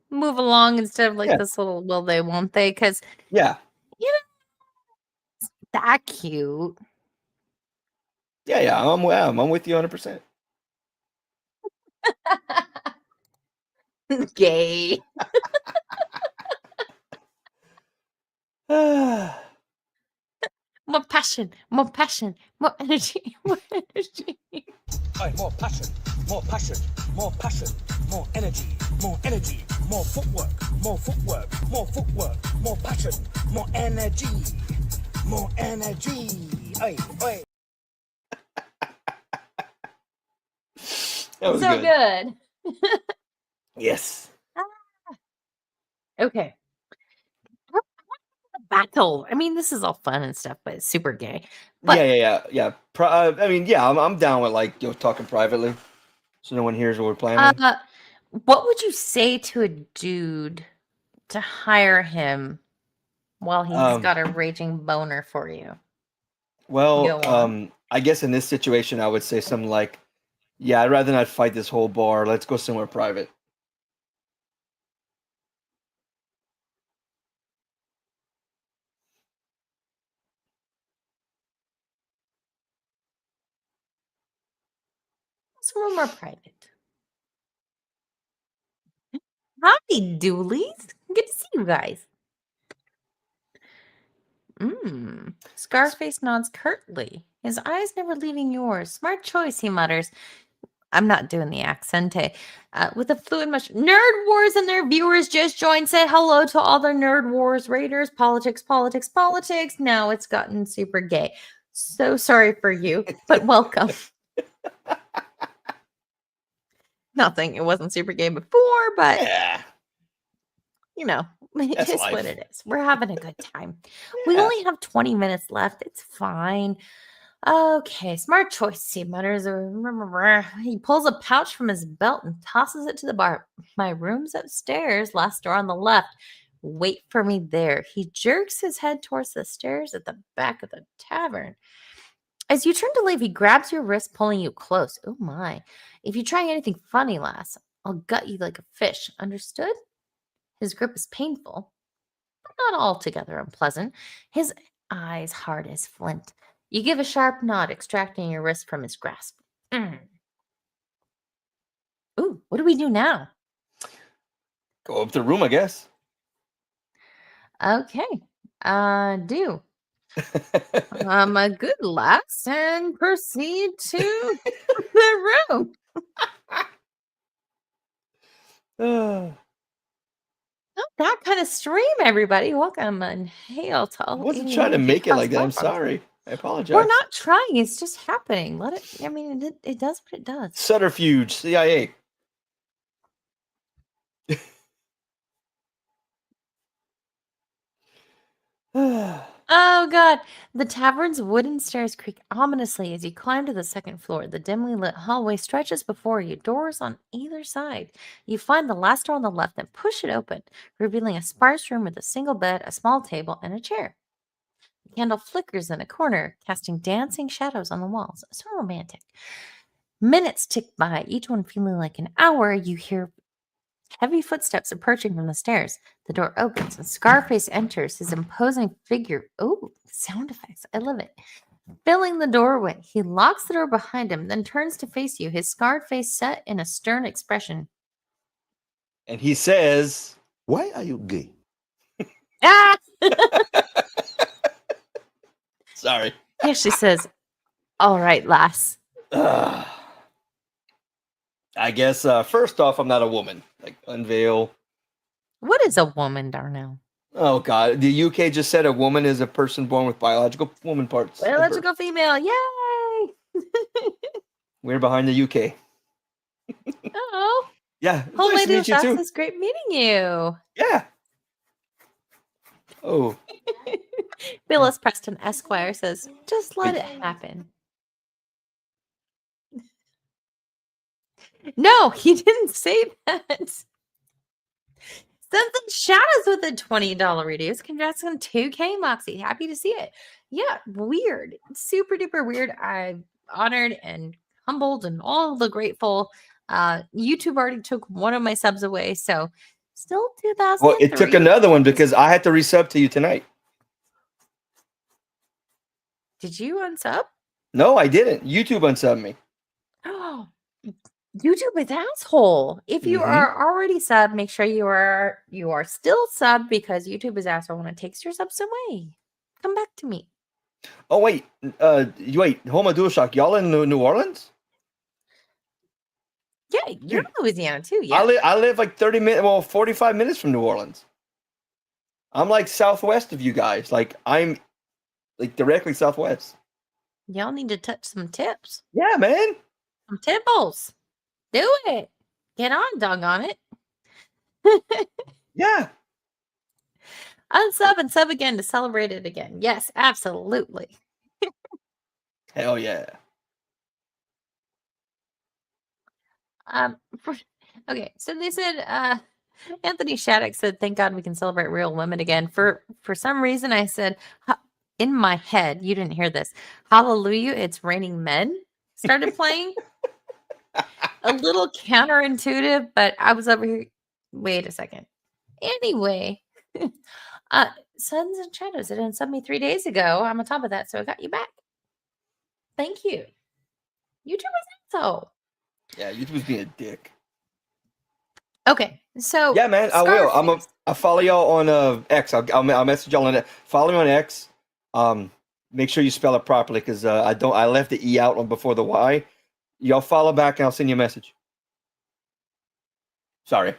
move along instead of like this little will they, won't they? Because, you know, it's that cute. Yeah, I'm with you 100%. Gay. More passion, more passion, more energy, more energy. Aye, more passion, more passion, more passion, more energy, more energy, more footwork, more footwork, more footwork, more passion, more energy, more energy. Aye, aye. That was So good. Yes. Okay. Battle. I mean, this is all fun and stuff, but it's super gay. But Yeah. I mean, yeah, I'm down with like talking privately, so no one hears what we're planning. what would you say to a dude to hire him while he's got a raging boner for you? Well, Go on. I guess in this situation, I would say something like, "Yeah, I'd rather not fight this whole bar. Let's go somewhere private." Somewhere more private. Howdy, doolies. Good to see you guys. Scarface nods curtly, his eyes never leaving yours. Smart choice, he mutters. I'm not doing the accente. With a fluid much. Nerd Wars and their viewers just joined. Say hello to all the Nerd Wars raiders. Politics, politics, politics. Now it's gotten super gay. So sorry for you, but welcome. Nothing. It wasn't super gay before, but Yeah, you know, That's it is life. what it is. We're having a good time. We only have 20 minutes left. It's fine. Okay, smart choice, he mutters. He pulls a pouch from his belt and tosses it to the bar. My room's upstairs, last door on the left. Wait for me there. He jerks his head towards the stairs at the back of the tavern. As you turn to leave, he grabs your wrist, pulling you close. Oh my. If you try anything funny, lass, I'll gut you like a fish. Understood? His grip is painful, but not altogether unpleasant. His eyes hard as flint. You give a sharp nod, extracting your wrist from his grasp. Ooh, what do we do now? Go up to the room, I guess. Okay. Do. A good lass and proceed to the room. I Not that kind of stream, everybody. Welcome and hail to all wasn't 80 trying to make it plus like that. I'm platforms. sorry. I apologize. We're not trying. It's just happening. Let it. I mean, it does what it does. Subterfuge, CIA. Oh God! The tavern's wooden stairs creak ominously as you climb to the second floor. The dimly lit hallway stretches before you, doors on either side. You find the last door on the left and push it open, revealing a sparse room with a single bed, a small table, and a chair. The candle flickers in a corner, casting dancing shadows on the walls. So romantic. Minutes tick by, each one feeling like an hour. You hear heavy footsteps approaching from the stairs. The door opens and Scarface enters, his imposing figure. Oh, sound effects. I love it. Filling the doorway, he locks the door behind him, then turns to face you, his scarred face set in a stern expression. And he says, Why are you gay? Ah! sorry. He actually says, all right, lass. I guess first off, I'm not a woman. Like, unveil. What is a woman, Darnell? Oh, God. The UK just said a woman is a person born with biological woman parts. at birth. Biological female. Yay! We're behind the UK. Oh, Yeah. It's whole nice way to meet you, to too. It's great meeting you. Yeah. Oh. Billis Preston Esquire says, just let it happen. No, he didn't say that. Something shadows with a $20 reduce. Congrats on 2K, Moxie. Happy to see it. Yeah, weird. Super duper weird. I'm honored and humbled and all the grateful. YouTube already took one of my subs away, so still 2003. Well, it took another one because I had to resub to you tonight. Did you unsub? No, I didn't. YouTube unsubbed me. Oh, YouTube is asshole. If you Mhm. are already sub, make sure you are still sub because YouTube is asshole when it takes your subs away. Come back to me. Oh wait, Homa DualShock, y'all in New Orleans? Yeah, you're Dude, in Louisiana too. Yeah. I live like 30 minutes, well, 45 minutes from New Orleans. I'm like southwest of you guys. Like I'm like directly southwest. Y'all need to touch some tips. Yeah, man. Some tipples. Do it. Get on, doggone it. Yeah. Unsub and sub again to celebrate it again. Yes, absolutely. Hell yeah. Okay, so they said Anthony Shattuck said, "Thank God we can celebrate real women again." For some reason, I said in my head, you didn't hear this. Hallelujah! It's raining men. Started playing. A little counterintuitive, but I was over here. Wait a second. Anyway, Suns and Shadows. It didn't sub me 3 days ago. I'm on top of that, so I got you back. Thank you. YouTube is so. Yeah, YouTube's being a dick. Okay, so Yeah, man, I will. I'll follow y'all on X. I'll message y'all on that. Follow me on X. Make sure you spell it properly because I left the E out on before the Y. Y'all follow back and I'll send you a message. Sorry.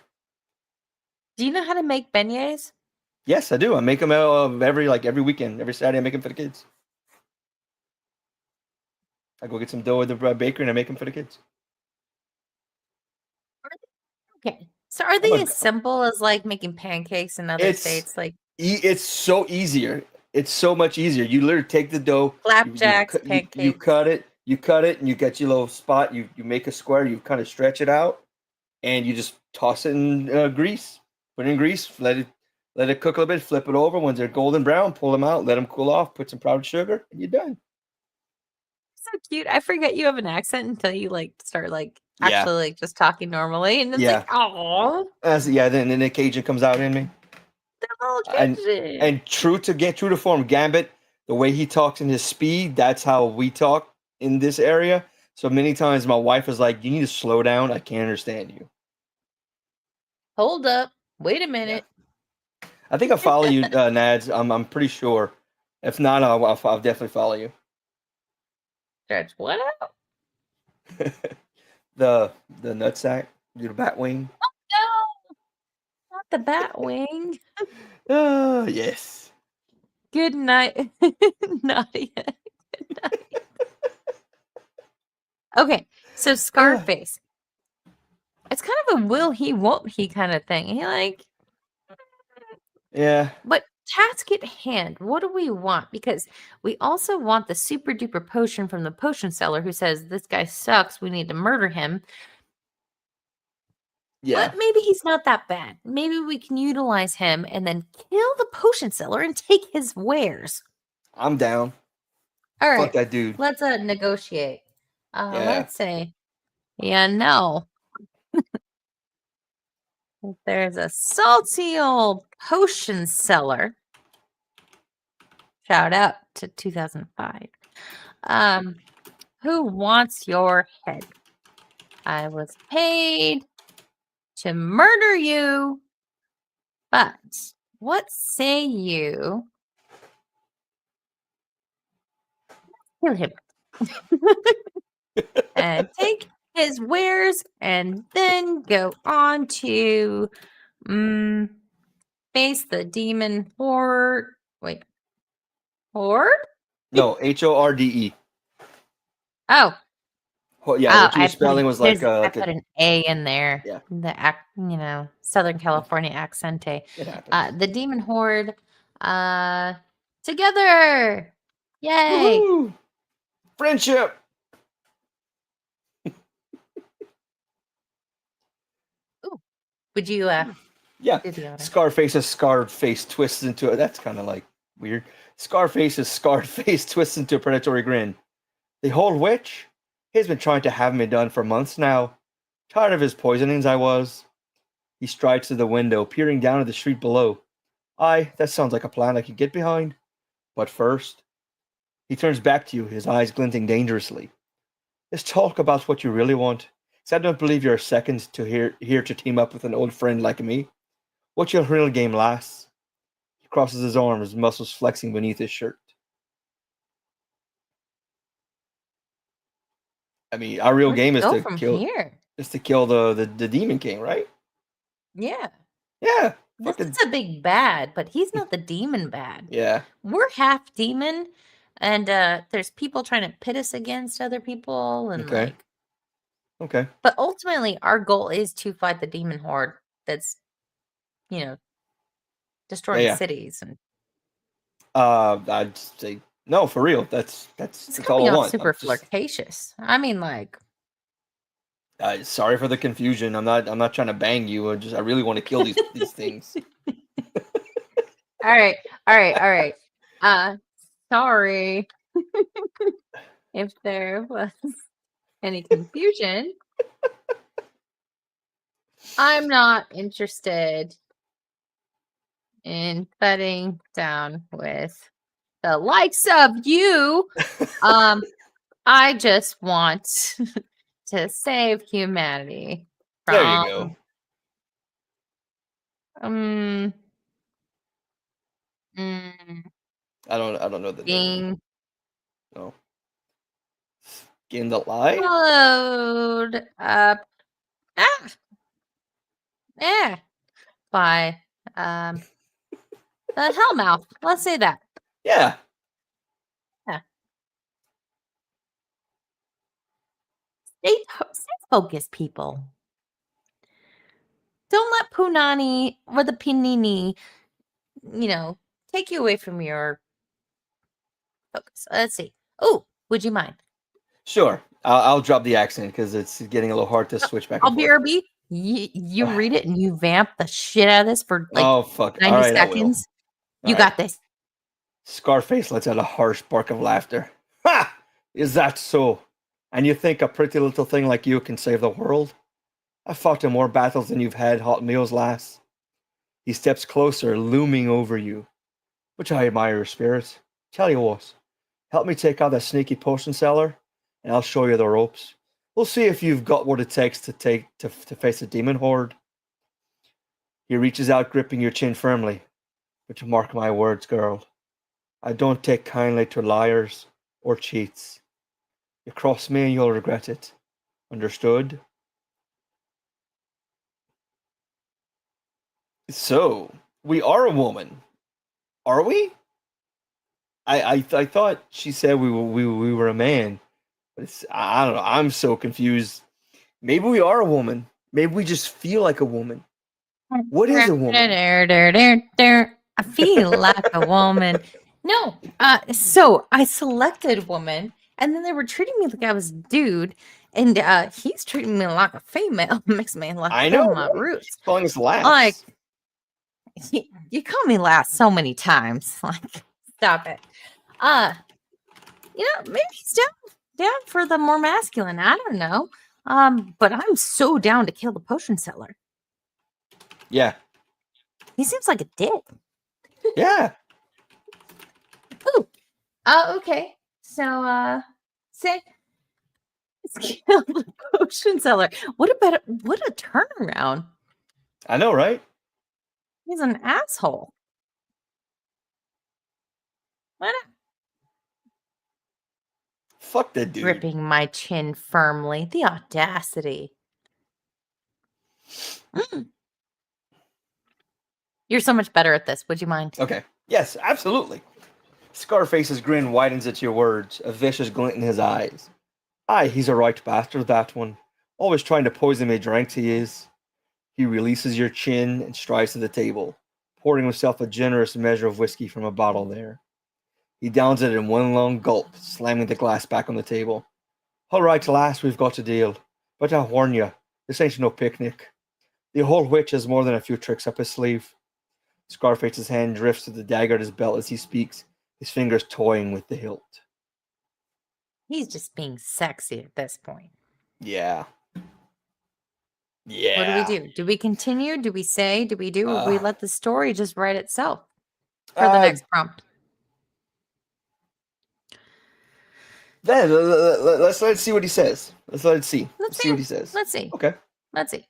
Do you know how to make beignets? Yes, I do. I make them every weekend, every Saturday. I make them for the kids. I go get some dough at the bakery and I make them for the kids. Okay. So are they as simple as like making pancakes in other states? Like it's so easier. It's so much easier. You literally take the dough, flapjacks, pancakes. You cut it, and you get your little spot. You make a square. You kind of stretch it out, and you just toss it in grease. Put it in grease. Let it cook a little bit. Flip it over. When they're golden brown, pull them out. Let them cool off. Put some powdered sugar, and you're done. So cute. I forget you have an accent until you like start like actually like just talking normally, and it's like, oh, Then the Cajun comes out in me. And true to form, Gambit, the way he talks in his speed, that's how we talk in this area. So many times my wife is like, "You need to slow down. I can't understand you." Hold up. Wait a minute. Yeah. I think I follow you, Nads. I'm pretty sure. If not, I'll definitely follow you. Stretch what out? the nutsack, the bat wing. Oh no, not the bat wing. Yes. Good night, Nadia. Good night. Okay, so Scarface. It's kind of a will he, won't he kind of thing. He like, yeah. But task at hand, what do we want? Because we also want the super duper potion from the potion seller who says this guy sucks. We need to murder him. Yeah. But maybe he's not that bad. Maybe we can utilize him and then kill the potion seller and take his wares. I'm down. All right. Fuck that dude. Let's negotiate. Let's say, no. There's a salty old potion seller. Shout out to 2005. Who wants your head? I was paid to murder you, but what say you kill him and take his wares and then go on to face the demon horde. Wait, horde? No, HORDE. Oh. Well, yeah, what you were spelling was like I put an A in there. Yeah. The Southern California accente. It happens. The demon horde. Together. Yay. Woo-hoo! Friendship. Ooh. Would you yeah. Scarface's scarred face twists into it. That's kind of like weird. Scarface's scarred face twists into a predatory grin. The old witch? He's been trying to have me done for months now. Tired of his poisonings, I was. He strides to the window, peering down at the street below. Aye, that sounds like a plan I could get behind. But first, he turns back to you, his eyes glinting dangerously. Let's talk about what you really want. 'Cause I don't believe you're a second to here to team up with an old friend like me. What's your real game, lass? He crosses his arms, muscles flexing beneath his shirt. I mean, our real Where'd game you is go to from kill here? the demon king, right? Yeah. Yeah. This Fucking is a big bad, but he's not the demon bad. yeah. We're half demon, and there's people trying to pit us against other people, and Okay. Okay. but ultimately our goal is to fight the demon horde that's, you know, destroying Yeah. cities. And I'd say no, for real. it's That's all coming I off want. I'm super just flirtatious. I mean, like, sorry for the confusion. I'm not trying to bang you. I really want to kill these things. all right, all right, all right. Sorry if there was any confusion. I'm not interested in bedding down with the likes of you. I just want to save humanity There you from go. um mm, I don't know the name. being No. Skin the lie? followed up yeah by um the Hellmouth. Let's say that. Yeah. Yeah. Stay focused, people. Don't let Punani or the Pinini, take you away from your focus. Let's see. Oh, would you mind? Sure. I'll drop the accent because it's getting a little hard to switch back and I'll forth. BRB. You read it and you vamp the shit out of this for like Oh fuck. 90 All right, I will. seconds. You All got right. this. Scarface lets out a harsh bark of laughter. Ha! Is that so? And you think a pretty little thing like you can save the world? I've fought in more battles than you've had hot meals, lass. He steps closer, looming over you. Which I admire your spirit. Tell you what, help me take out that sneaky potion seller, and I'll show you the ropes. We'll see if you've got what it takes to face a demon horde. He reaches out, gripping your chin firmly. But mark my words, girl. I don't take kindly to liars or cheats. You cross me and you'll regret it. Understood? So, we are a woman. Are we? I thought she said we were a man. But I don't know. I'm so confused. Maybe we are a woman. Maybe we just feel like a woman. What is a woman? I feel like a woman. No, so I selected woman, and then they were treating me like I was a dude, and he's treating me like a female. Makes me like I feel know. my Right? roots. Calling us lass. Like you call me lass so many times. Like, stop it. Maybe he's down for the more masculine. I don't know. But I'm so down to kill the potion seller. Yeah. He seems like a dick. Yeah. Ooh. Okay. So, say let's kill the potion seller. What a turnaround. I know, right? He's an asshole. What? Fuck that dude. Gripping my chin firmly. The audacity. You're so much better at this. Would you mind? Okay. Yes, absolutely. Scarface's grin widens at your words, a vicious glint in his eyes. Aye, he's a right bastard, that one. Always trying to poison me drinks, he is. He releases your chin and strides to the table, pouring himself a generous measure of whiskey from a bottle there. He downs it in one long gulp, slamming the glass back on the table. All right, lass, we've got a deal. But I warn you, this ain't no picnic. The whole witch has more than a few tricks up his sleeve. Scarface's hand drifts to the dagger at his belt as he speaks, his fingers toying with the hilt. He's just being sexy at this point. Yeah. Yeah. What do we do? Do we continue? Do we say? Do we do? Or we let the story just write itself for the next prompt? Then let's see what he says. Let's see. Let's See what see. he says. Let's see. Okay. Let's see.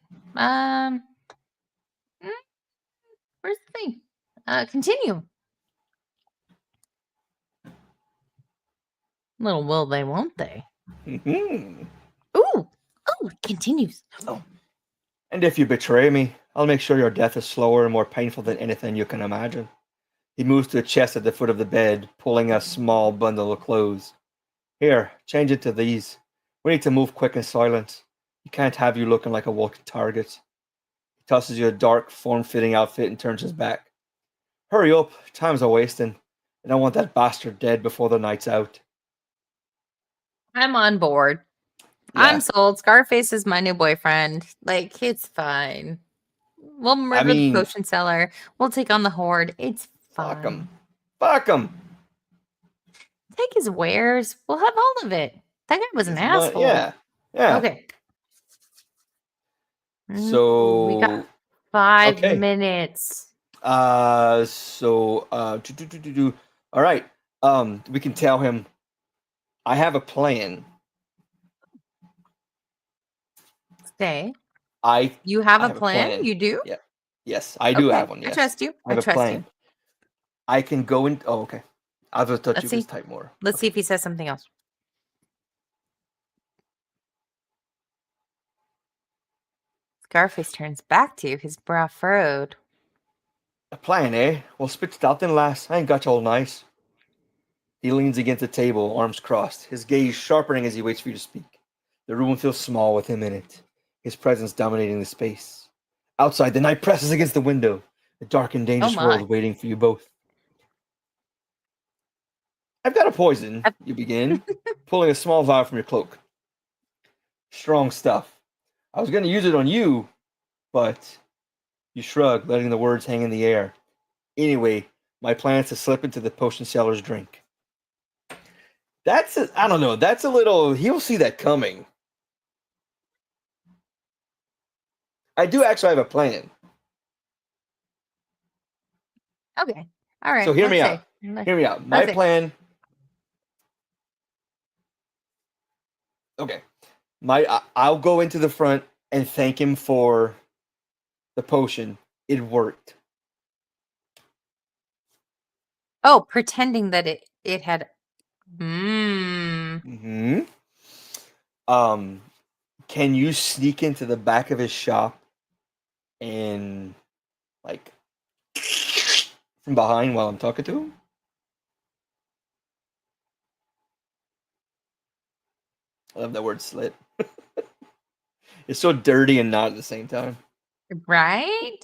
Where's the thing? Continue. Little will they, won't they? Mm-hmm. Ooh. Oh, it continues. Oh. And if you betray me, I'll make sure your death is slower and more painful than anything you can imagine. He moves to a chest at the foot of the bed, pulling a small bundle of clothes. Here, change it to these. We need to move quick and silent. You can't have you looking like a walking target. He tosses you a dark, form-fitting outfit and turns his back. Hurry up, time's a wasting. I don't want that bastard dead before the night's out. I'm on board. Yeah. I'm sold. Scarface is my new boyfriend. Like, it's fine. We'll murder the potion seller. We'll take on the horde. It's fine. Fuck him. Fuck him. Take his wares. We'll have all of it. That guy was an asshole. Yeah. Yeah. Okay. So we got 5 okay. minutes. All right. We can tell him I have a plan. Stay. You have a plan? You do? Yeah. Yes, I do have one. Yes. I trust you. I have a plan. I can go in. Oh, okay. I just thought you could type more. Let's see if he says something else. Scarface turns back to you, his brow furrowed. A plan, eh? Well, spit it out then, lass. I ain't got you all nice. He leans against the table, arms crossed, his gaze sharpening as he waits for you to speak. The room feels small with him in it, his presence dominating the space. Outside, the night presses against the window, a dark and dangerous world waiting for you both. I've got a poison, you begin, pulling a small vial from your cloak. Strong stuff. I was going to use it on you, but you shrug, letting the words hang in the air. Anyway, my plan is to slip into the potion seller's drink. I don't know, that's a little, he'll see that coming. I do actually have a plan. Okay. All right. So hear me out. Hear me out. My plan. Okay. I'll go into the front and thank him for the potion. It worked. Oh, pretending that it had. Mm-hmm. Can you sneak into the back of his shop and like from behind while I'm talking to him? I love that word slit. It's so dirty and not at the same time. Right?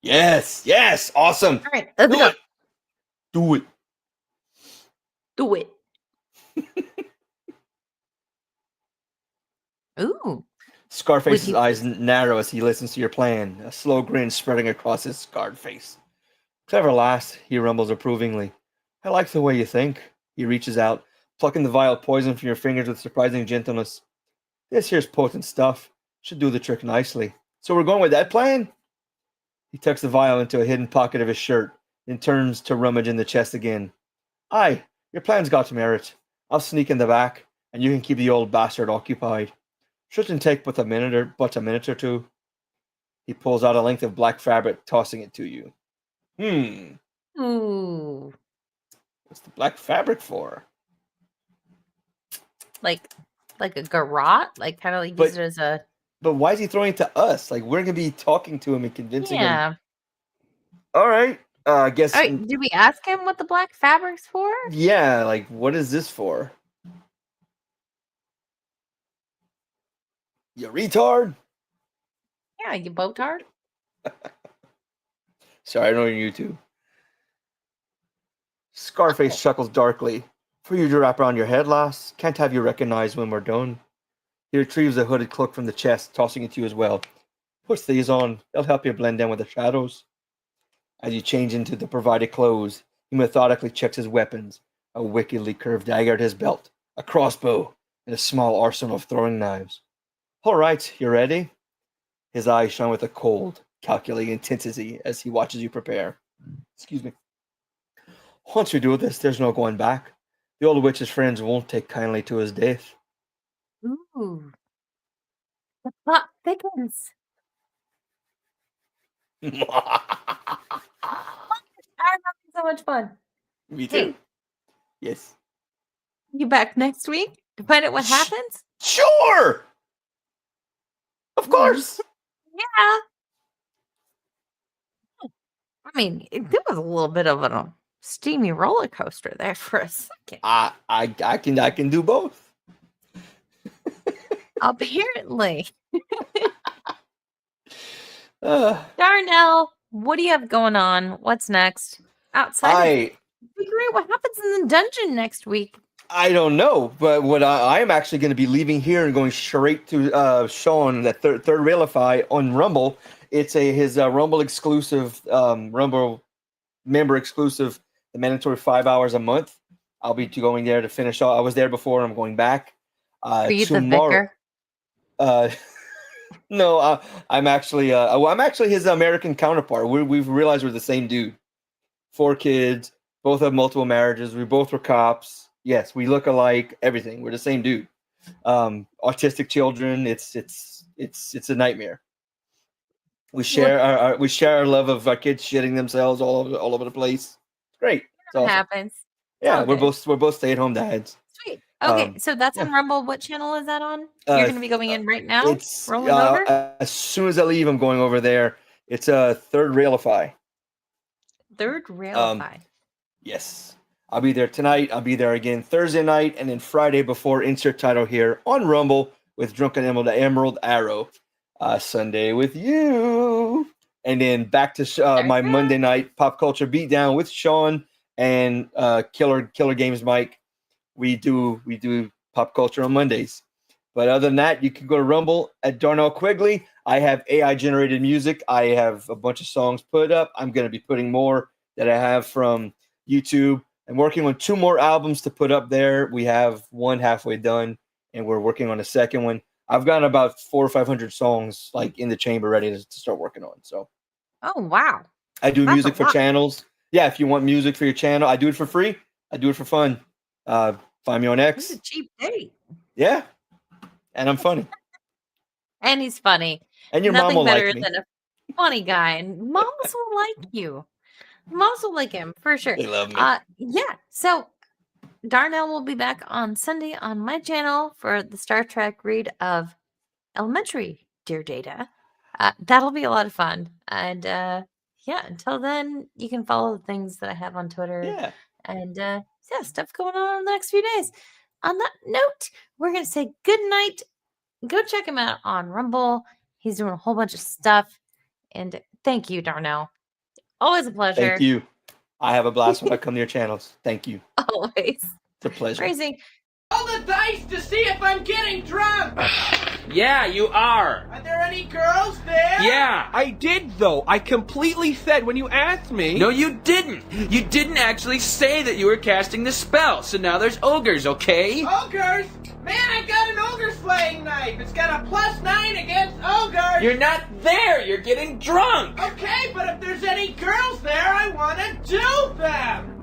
Yes, awesome. All right, let's go. Do it. Do it. Ooh. Scarface's eyes narrow as he listens to your plan, a slow grin spreading across his scarred face. Clever lass, he rumbles approvingly. I like the way you think. He reaches out, plucking the vial of poison from your fingers with surprising gentleness. This here's potent stuff. Should do the trick nicely. So we're going with that plan? He tucks the vial into a hidden pocket of his shirt, then turns to rummage in the chest again. Aye, your plan's got merit. I'll sneak in the back, and you can keep the old bastard occupied. Shouldn't take but a minute or two. He pulls out a length of black fabric, tossing it to you. Ooh. What's the black fabric for? Like a garrote? Like kind of like use it as a. But why is he throwing it to us? Like we're gonna be talking to him and convincing him. Yeah. All right. I guess. All right. Did we ask him what the black fabric's for? Yeah. Like, what is this for? You retard? Yeah, you botard. Sorry, I know you're YouTube. Scarface chuckles darkly. For you to wrap around your head, lass. Can't have you recognized when we're done. He retrieves a hooded cloak from the chest, tossing it to you as well. Put these on. They'll help you blend in with the shadows. As you change into the provided clothes, he methodically checks his weapons. A wickedly curved dagger at his belt, a crossbow, and a small arsenal of throwing knives. All right, you ready? His eyes shine with a cold, calculating intensity as he watches you prepare. Excuse me. Once we do this, there's no going back. the old witch's friends won't take kindly to his death. Ooh. The plot thickens. I'm having so much fun. Me too. Hey, Yes. you back next week to find out what happens? Sure. Of course. Yeah. I mean, there was a little bit of a steamy roller coaster there for a second. I can do both. Apparently. Uh, Darnell, what do you have going on? What's next? Outside of figuring out what happens in the dungeon next week. I don't know, but what I'm actually going to be leaving here and going straight to Sean, that third Railify on Rumble. It's his Rumble exclusive, Rumble member exclusive, the mandatory 5 hours a month. I'll be going there to finish off. I was there before. I'm going back. Are you the vicar? No, I'm actually his American counterpart. We've realized we're the same dude. 4 kids, both have multiple marriages. We both were cops. Yes, we look alike. Everything. We're the same dude. Autistic children. It's a nightmare. We share our love of our kids shitting themselves all over the place. It's great. It's awesome. Happens. Yeah, we're both stay-at-home dads. Sweet. Okay, so that's on Rumble. What channel is that on? You're going to be going in right now? It's rolling over? As soon as I leave, I'm going over there. It's a third Railify. Third Railify. Yes. I'll be there tonight. I'll be there again Thursday night, and then Friday before insert title here on Rumble with Drunken Emerald Arrow. Sunday with you. And then back to my Monday night Pop Culture Beatdown with Sean and Killer Games Mike. We do pop culture on Mondays. But other than that, you can go to Rumble at Darnell Quigley. I have AI generated music. I have a bunch of songs put up. I'm going to be putting more that I have from YouTube. I'm working on 2 more albums to put up there. We have one halfway done, and we're working on a second one. I've got about 400 or 500 songs like in the chamber ready to start working on. So, oh wow, I do music for channels. Yeah, if you want music for your channel, I do it for free. I do it for fun. Find me on X. He's a cheap date. Yeah, and I'm funny. And he's funny. And your Nothing mom will better like me. than a funny guy, and moms will like you. Moms will like him for sure. They love me. Yeah. So Darnell will be back on Sunday on my channel for the Star Trek read of Elementary, Dear Data. That'll be a lot of fun. And yeah, until then, you can follow the things that I have on Twitter. Yeah. And yeah, stuff going on in the next few days. On that note, we're going to say good night. Go check him out on Rumble. He's doing a whole bunch of stuff. And thank you, Darnell. Always a pleasure. Thank you. I have a blast when I come to your channels. Thank you. Always. It's a pleasure. Crazy. Roll the dice to see if I'm getting drunk! Yeah, you are. Are there any girls there? Yeah. I did, though. I completely said when you asked me. No, you didn't. You didn't actually say that you were casting the spell, so now there's ogres, okay? Ogres? Man, I got an ogre slaying knife. It's got a +9 against ogres. You're not there. You're getting drunk. Okay, but if there's any girls there, I want to do them.